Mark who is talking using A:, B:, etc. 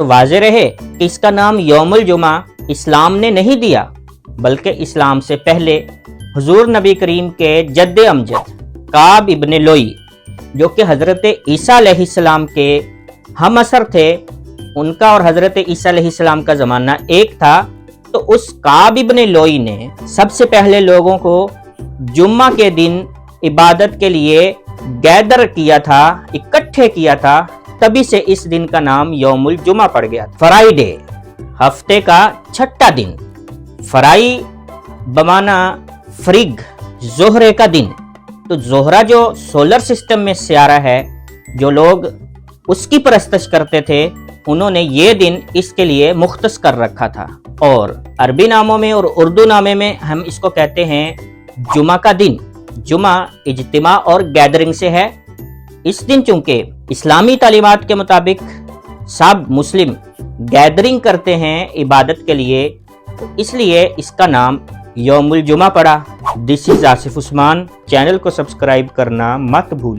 A: तो वाज़ेह रहे कि इसका नाम यौमुल जुमा इस्लाम ने नहीं दिया, बल्कि इस्लाम से पहले हुजूर नबी करीम के जद्द अमजद काब इब्न लोई, जो कि हज़रत ईसा अलैहिस्सलाम के हम असर थे, उनका और हज़रत ईसा अलैहिस्सलाम का ज़माना एक था। तो उस काब इब्न लोई ने सबसे पहले लोगों को जुम्मा के दिन इबादत के लिए गैदर किया था, इकट्ठे किया था, तभी से इस दिन का नाम यौमुल जुमा पड़ गया। फ्राइडे, हफ्ते का छठा दिन। फ्राई बमाना फ्रिग, जोहरे का दिन। तो जोहरा जो सोलर सिस्टम में सियारा है, जो लोग उसकी परस्तश करते थे, उन्होंने ये दिन इसके लिए मुख्तस कर रखा था। और अरबी नामों में और उर्दू नामे में हम इसको कहते हैं जुमा का दिन। जुमा इज्तिमा और गैदरिंग से है। इस दिन चूंकि इस्लामी तालीमात के मुताबिक सब मुस्लिम गैदरिंग करते हैं इबादत के लिए, तो इसलिए इसका नाम यौमुल जुमा पड़ा। This is Asif Usman. Channel को सब्सक्राइब करना मत भूलिए।